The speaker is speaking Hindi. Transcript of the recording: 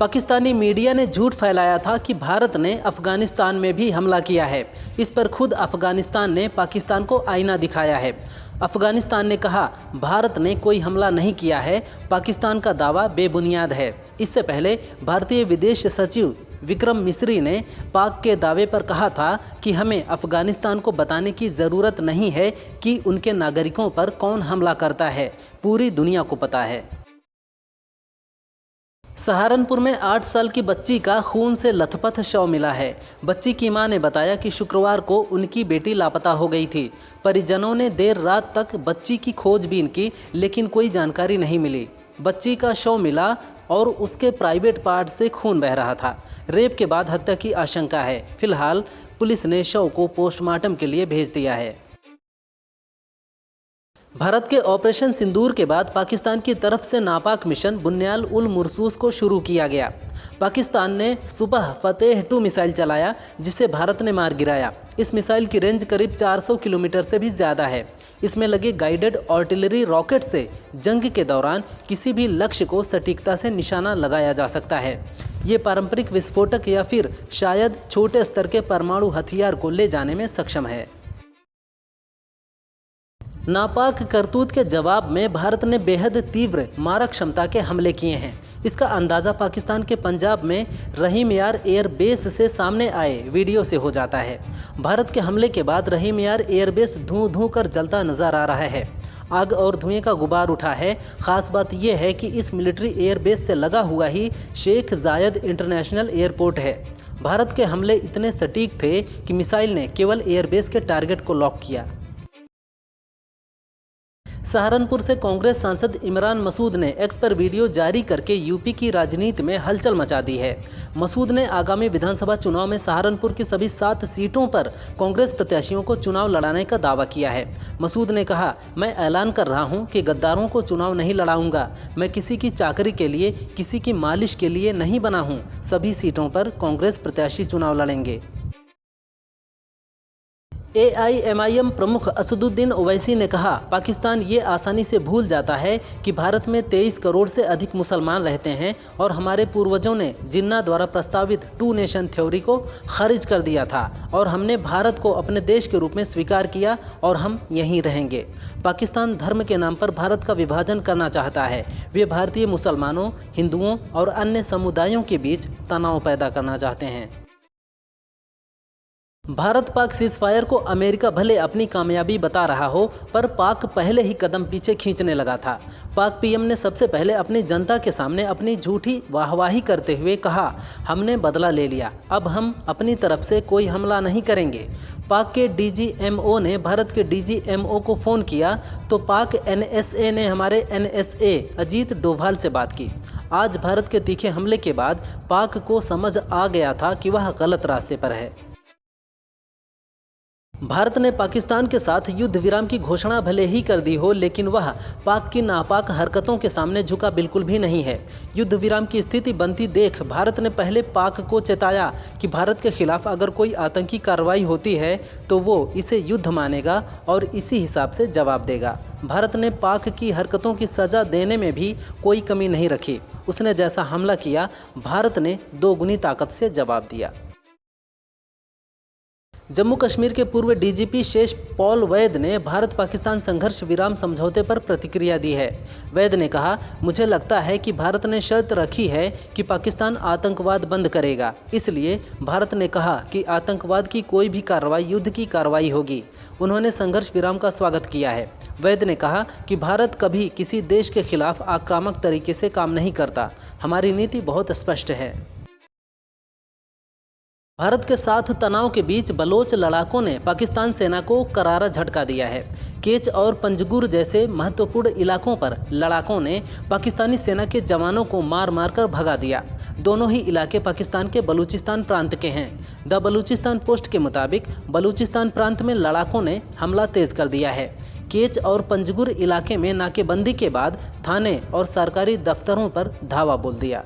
पाकिस्तानी मीडिया ने झूठ फैलाया था कि भारत ने अफगानिस्तान में भी हमला किया है। इस पर खुद अफगानिस्तान ने पाकिस्तान को आईना दिखाया है। अफगानिस्तान ने कहा भारत ने कोई हमला नहीं किया है, पाकिस्तान का दावा बेबुनियाद है। इससे पहले भारतीय विदेश सचिव विक्रम मिस्री ने पाक के दावे पर कहा था कि हमें अफगानिस्तान को बताने की ज़रूरत नहीं है कि उनके नागरिकों पर कौन हमला करता है, पूरी दुनिया को पता है। सहारनपुर में 8 साल की बच्ची का खून से लथपथ शव मिला है। बच्ची की मां ने बताया कि शुक्रवार को उनकी बेटी लापता हो गई थी। परिजनों ने देर रात तक बच्ची की खोजबीन की, लेकिन कोई जानकारी नहीं मिली। बच्ची का शव मिला और उसके प्राइवेट पार्ट से खून बह रहा था। रेप के बाद हत्या की आशंका है। फिलहाल पुलिस ने शव को पोस्टमार्टम के लिए भेज दिया है। भारत के ऑपरेशन सिंदूर के बाद पाकिस्तान की तरफ से नापाक मिशन बुन्याल उल मुरसूस को शुरू किया गया। पाकिस्तान ने सुबह फतेह 2 मिसाइल चलाया, जिसे भारत ने मार गिराया। इस मिसाइल की रेंज करीब 400 किलोमीटर से भी ज़्यादा है। इसमें लगे गाइडेड आर्टिलरी रॉकेट से जंग के दौरान किसी भी लक्ष्य को सटीकता से निशाना लगाया जा सकता है। ये पारंपरिक विस्फोटक या फिर शायद छोटे स्तर के परमाणु हथियार को ले जाने में सक्षम है। नापाक करतूत के जवाब में भारत ने बेहद तीव्र मारक क्षमता के हमले किए हैं। इसका अंदाज़ा पाकिस्तान के पंजाब में रहीम यार एयरबेस से सामने आए वीडियो से हो जाता है। भारत के हमले के बाद रहीम यार एयरबेस धूं धूं कर जलता नजर आ रहा है। आग और धुएं का गुबार उठा है। ख़ास बात यह है कि इस मिलिट्री एयरबेस से लगा हुआ ही शेख जायद इंटरनेशनल एयरपोर्ट है। भारत के हमले इतने सटीक थे कि मिसाइल ने केवल एयरबेस के टारगेट को लॉक किया। सहारनपुर से कांग्रेस सांसद इमरान मसूद ने एक्स पर वीडियो जारी करके यूपी की राजनीति में हलचल मचा दी है। मसूद ने आगामी विधानसभा चुनाव में सहारनपुर की सभी 7 सीटों पर कांग्रेस प्रत्याशियों को चुनाव लड़ाने का दावा किया है। मसूद ने कहा, मैं ऐलान कर रहा हूं कि गद्दारों को चुनाव नहीं लड़ाऊंगा। मैं किसी की चाकरी के लिए, किसी की मालिश के लिए नहीं बना हूं। सभी सीटों पर कांग्रेस प्रत्याशी चुनाव लड़ेंगे। AIMIM प्रमुख असदुद्दीन ओवैसी ने कहा, पाकिस्तान ये आसानी से भूल जाता है कि भारत में 23 करोड़ से अधिक मुसलमान रहते हैं और हमारे पूर्वजों ने जिन्ना द्वारा प्रस्तावित 2 नेशन थ्योरी को खारिज कर दिया था और हमने भारत को अपने देश के रूप में स्वीकार किया और हम यहीं रहेंगे। पाकिस्तान धर्म के नाम पर भारत का विभाजन करना चाहता है। वे भारतीय मुसलमानों, हिंदुओं और अन्य समुदायों के बीच तनाव पैदा करना चाहते हैं। भारत पाक सीज़फायर को अमेरिका भले अपनी कामयाबी बता रहा हो, पर पाक पहले ही कदम पीछे खींचने लगा था। पाक PM ने सबसे पहले अपनी जनता के सामने अपनी झूठी वाहवाही करते हुए कहा, हमने बदला ले लिया, अब हम अपनी तरफ से कोई हमला नहीं करेंगे। पाक के DGMO ने भारत के DGMO को फ़ोन किया तो पाक NSA ने हमारे NSA अजीत डोभाल से बात की। आज भारत के तीखे हमले के बाद पाक को समझ आ गया था कि वह गलत रास्ते पर है। भारत ने पाकिस्तान के साथ युद्ध विराम की घोषणा भले ही कर दी हो, लेकिन वह पाक की नापाक हरकतों के सामने झुका बिल्कुल भी नहीं है। युद्ध विराम की स्थिति बनती देख भारत ने पहले पाक को चेताया कि भारत के खिलाफ अगर कोई आतंकी कार्रवाई होती है तो वो इसे युद्ध मानेगा और इसी हिसाब से जवाब देगा। भारत ने पाक की हरकतों की सज़ा देने में भी कोई कमी नहीं रखी। उसने जैसा हमला किया, भारत ने 2 गुनी ताकत से जवाब दिया। जम्मू कश्मीर के पूर्व DGP शेष पॉल वैद ने भारत पाकिस्तान संघर्ष विराम समझौते पर प्रतिक्रिया दी है। वैद ने कहा, मुझे लगता है कि भारत ने शर्त रखी है कि पाकिस्तान आतंकवाद बंद करेगा। इसलिए भारत ने कहा कि आतंकवाद की कोई भी कार्रवाई युद्ध की कार्रवाई होगी। उन्होंने संघर्ष विराम का स्वागत किया है। वैद ने कहा कि भारत कभी किसी देश के खिलाफ आक्रामक तरीके से काम नहीं करता। हमारी नीति बहुत स्पष्ट है। भारत के साथ तनाव के बीच बलोच लड़ाकों ने पाकिस्तान सेना को करारा झटका दिया है। केच और पंजगुर जैसे महत्वपूर्ण इलाकों पर लड़ाकों ने पाकिस्तानी सेना के जवानों को मार मार कर भगा दिया। दोनों ही इलाके पाकिस्तान के बलूचिस्तान प्रांत के हैं। द बलूचिस्तान पोस्ट के मुताबिक बलूचिस्तान प्रांत में लड़ाकों ने हमला तेज कर दिया है। केच और पंजगुर इलाके में नाकेबंदी के बाद थाने और सरकारी दफ्तरों पर धावा बोल दिया।